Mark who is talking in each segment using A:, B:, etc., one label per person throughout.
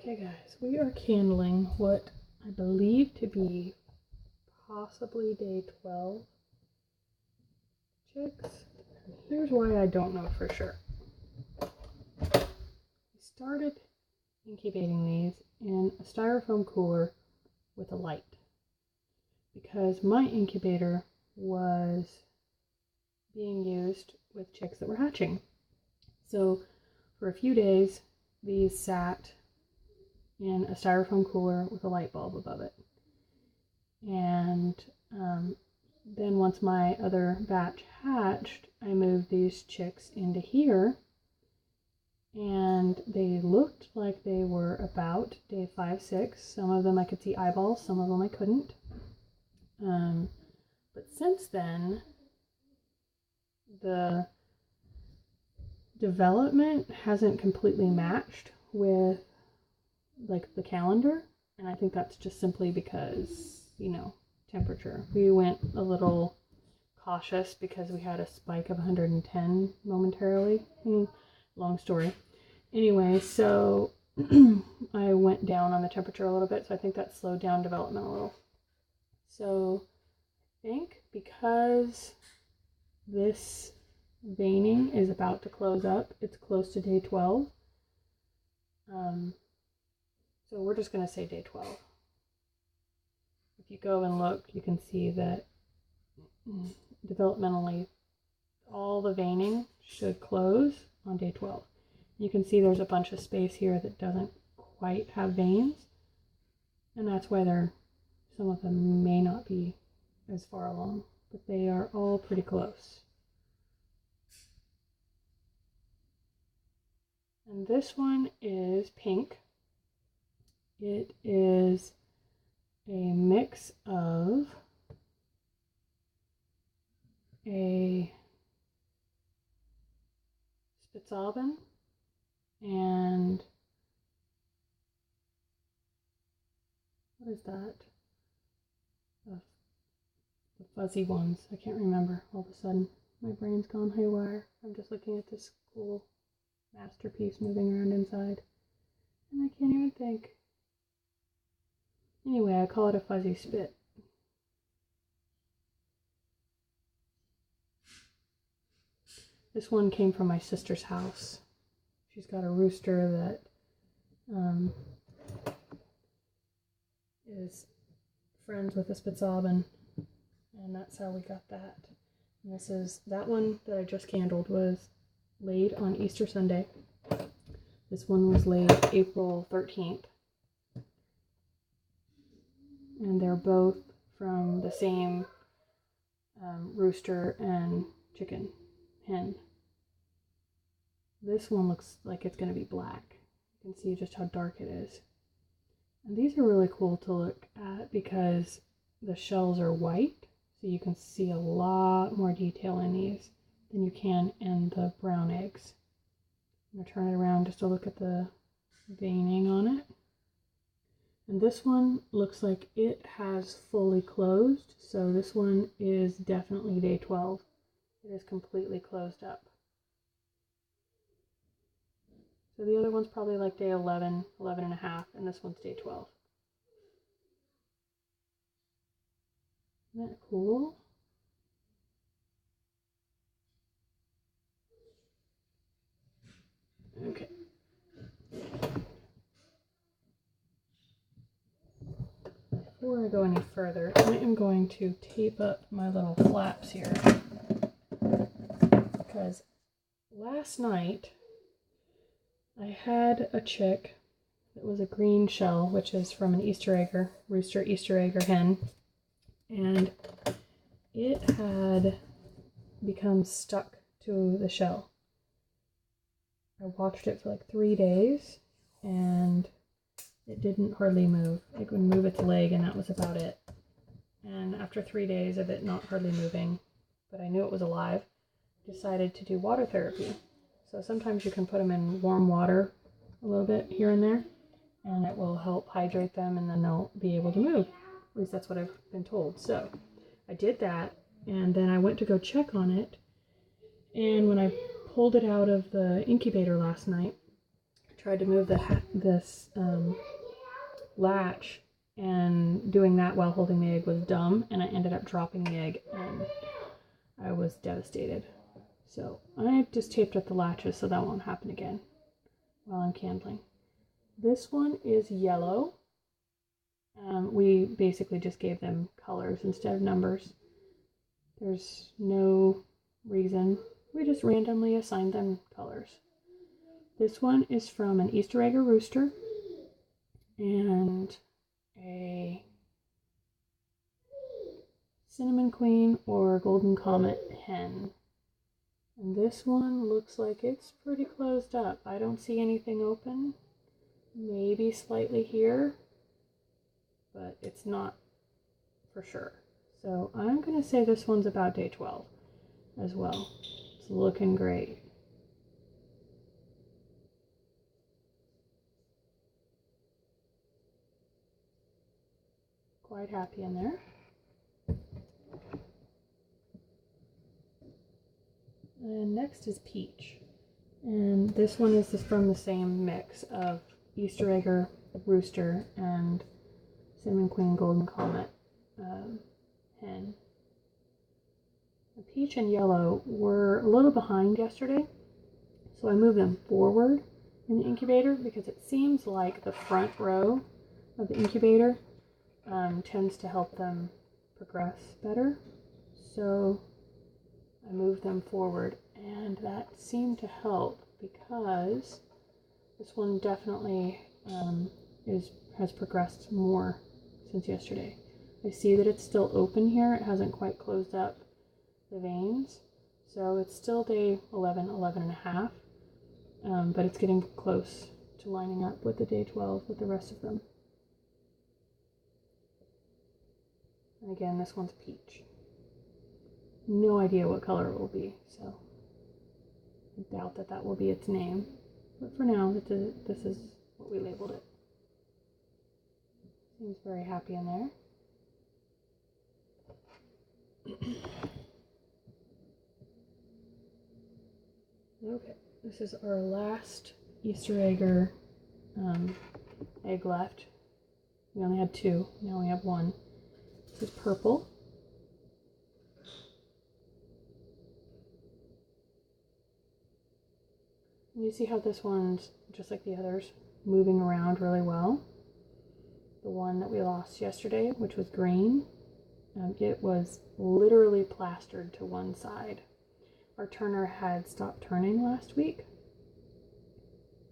A: Okay guys, we are candling what I believe to be possibly day 12 chicks. And here's why I don't know for sure. We started incubating these in a styrofoam cooler with a light because my incubator was being used with chicks that were hatching. So for a few days, these sat in a styrofoam cooler with a light bulb above it. And then once my other batch hatched, I moved these chicks into here, and they looked like they were about day 5, 6. Some of them I could see eyeballs, some of them I couldn't. But since then, the development hasn't completely matched with like the calendar, and I think that's just simply because, you know, temperature. We went a little cautious because we had a spike of 110 momentarily. Long story. Anyway, so I went down on the temperature a little bit, so I think that slowed down development a little. So I think because this veining is about to close up, it's close to day 12. So we're just going to say day 12. If you go and look, you can see that developmentally all the veining should close on day 12. You can see there's a bunch of space here that doesn't quite have veins, and that's why some of them may not be as far along, but they are all pretty close. And this one is pink. It is a mix of a Spitzauben and what is that? The fuzzy ones. I can't remember. All of a sudden, my brain's gone haywire. I'm just looking at this cool masterpiece moving around inside, and I can't even think. Anyway, I call it a fuzzy spit. This one came from my sister's house. She's got a rooster that is friends with a Spitzauben, and that's how we got that. And that one that I just candled was laid on Easter Sunday. This one was laid April 13th. And they're both from the same rooster and chicken hen. This one looks like it's going to be black. You can see just how dark it is. And these are really cool to look at because the shells are white, so you can see a lot more detail in these than you can in the brown eggs. I'm going to turn it around just to look at the veining on it. And this one looks like it has fully closed, so this one is definitely day 12. It is completely closed up. So the other one's probably like day 11, 11 and a half, and this one's day 12. Isn't that cool? Okay. Before I go any further, I am going to tape up my little flaps here, because last night I had a chick that was a green shell, which is from an rooster Easter egg or hen, and it had become stuck to the shell. I watched it for like 3 days, and it didn't hardly move. It would move its leg, and that was about it. And after 3 days of it not hardly moving, but I knew it was alive, I decided to do water therapy. So sometimes you can put them in warm water a little bit here and there, and it will help hydrate them, and then they'll be able to move. At least that's what I've been told. So I did that, and then I went to go check on it, and when I pulled it out of the incubator last night, tried to move this latch, and doing that while holding the egg was dumb, and I ended up dropping the egg and I was devastated. So I just taped up the latches so that won't happen again while I'm candling. This one is yellow. We basically just gave them colors instead of numbers. There's no reason. We just randomly assigned them colors. This one is from an Easter egg rooster and a cinnamon queen or golden comet hen. And this one looks like it's pretty closed up. I don't see anything open. Maybe slightly here, but it's not for sure. So I'm going to say this one's about day 12 as well. It's looking great. Quite happy in there. And next is Peach. And this one is just from the same mix of Easter egger, rooster, and cinnamon queen, golden comet hen. The peach and yellow were a little behind yesterday, so I moved them forward in the incubator because it seems like the front row of the incubator tends to help them progress better. So I moved them forward, and that seemed to help because this one definitely has progressed more since yesterday. I see that it's still open here. It hasn't quite closed up the veins, so it's still day 11 and a half, but it's getting close to lining up with the day 12 with the rest of them. And again, this one's peach. No idea what color it will be, so I doubt that that will be its name. But for now, this is what we labeled it. Seems very happy in there. Okay, this is our last Easter egger egg left. We only had 2, now we have 1. This is purple. And you see how this one's, just like the others, moving around really well. The one that we lost yesterday, which was green, it was literally plastered to one side. Our turner had stopped turning last week,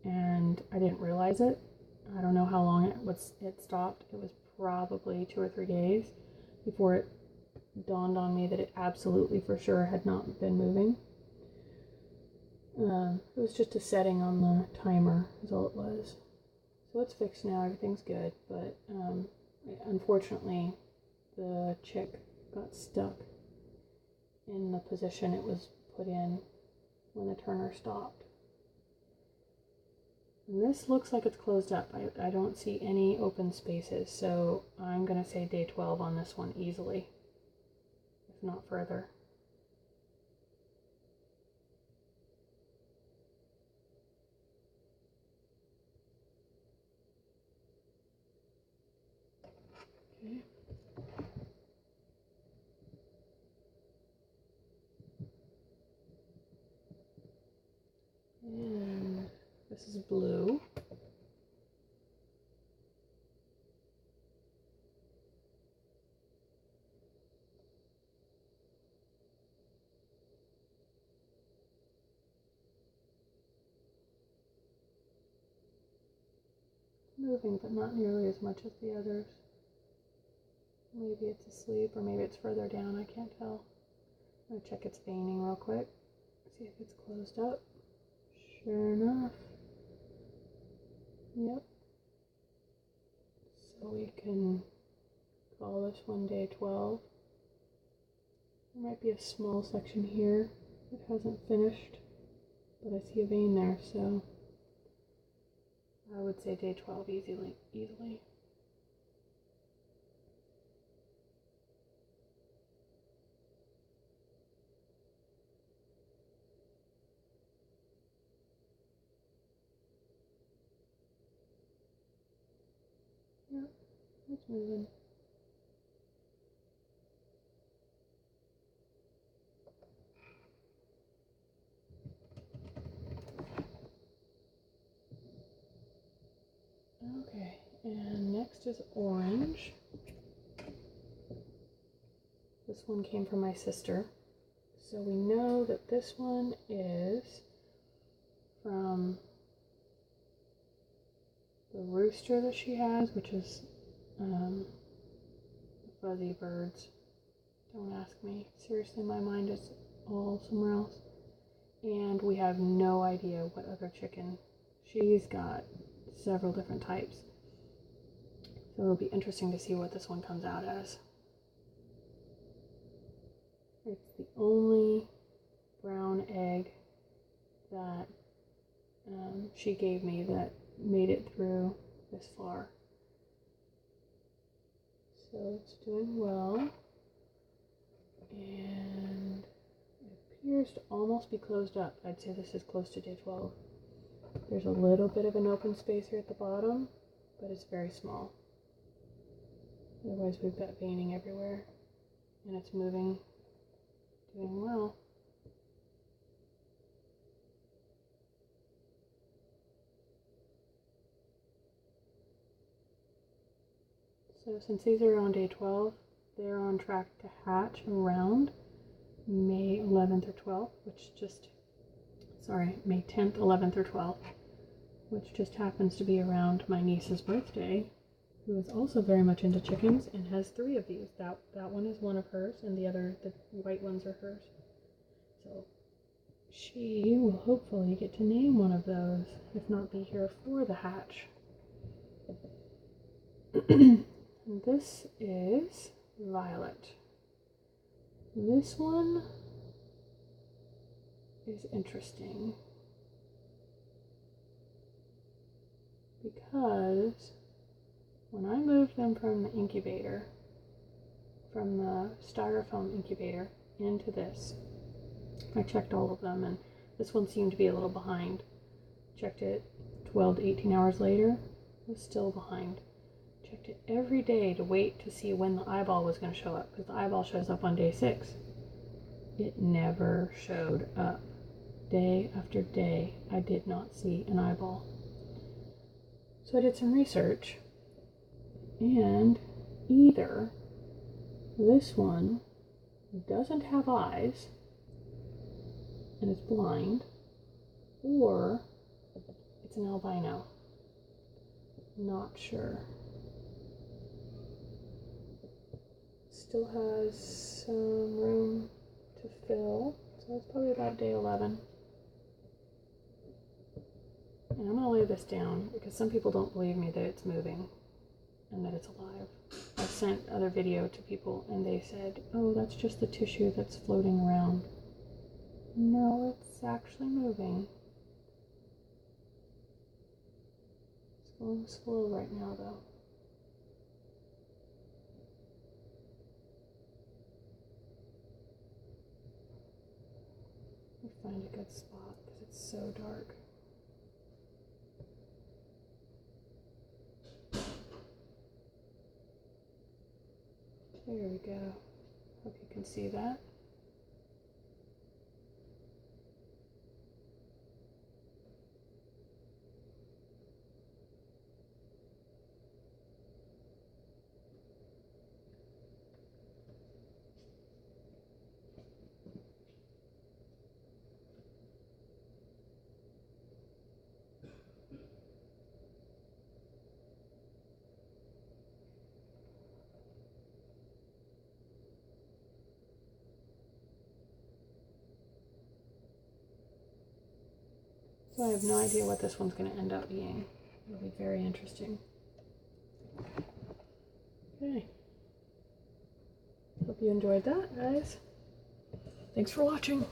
A: and I didn't realize it. I don't know how long it stopped. It was probably 2 or 3 days before it dawned on me that it absolutely for sure had not been moving. It was just a setting on the timer is all it was. So it's fixed now, everything's good, but unfortunately the chick got stuck in the position it was put in when the turner stopped. And this looks like it's closed up. I don't see any open spaces, so I'm going to say day 12 on this one easily, if not further. Okay. And this is blue. Moving, but not nearly as much as the others. Maybe it's asleep, or maybe it's further down, I can't tell. I'm gonna check its veining real quick, see if it's closed up. Sure enough. Yep. So we can call this one day 12. There might be a small section here that hasn't finished, but I see a vein there, so I would say day 12 easily. It's moving. Okay, and next is orange. This one came from my sister. So we know that this one is from the rooster that she has, which is the fuzzy birds. Don't ask me. Seriously, my mind is all somewhere else. And we have no idea what other chicken. She's got several different types. So it'll be interesting to see what this one comes out as. It's the only brown egg that she gave me that made it through this far. So it's doing well. And it appears to almost be closed up. I'd say this is close to day 12. There's a little bit of an open space here at the bottom, but it's very small. Otherwise we've got veining everywhere, and it's moving, doing well. So since these are on day 12, they're on track to hatch around May 11th or 12th, May 10th, 11th, or 12th, which just happens to be around my niece's birthday, who is also very much into chickens and has 3 of these. That one is one of hers, and the white ones are hers. So she will hopefully get to name one of those, if not be here for the hatch. This is Violet. This one is interesting because when I moved them from the incubator, from the styrofoam incubator into this, I checked all of them, and this one seemed to be a little behind. Checked it 12 to 18 hours later, it was still behind. Checked it every day to wait to see when the eyeball was going to show up, because the eyeball shows up on day 6. It never showed up. Day after day, I did not see an eyeball. So I did some research, and either this one doesn't have eyes and it's blind, or it's an albino. Not sure. Still has some room to fill, so it's probably about day 11. And I'm going to lay this down because some people don't believe me that it's moving and that it's alive. I've sent other video to people and they said, oh, that's just the tissue that's floating around. No, it's actually moving. It's going slow right now though. Let me find a good spot because it's so dark. There we go. Hope you can see that. So I have no idea what this one's going to end up being. It'll be very interesting. Okay. Hope you enjoyed that, guys. Thanks for watching.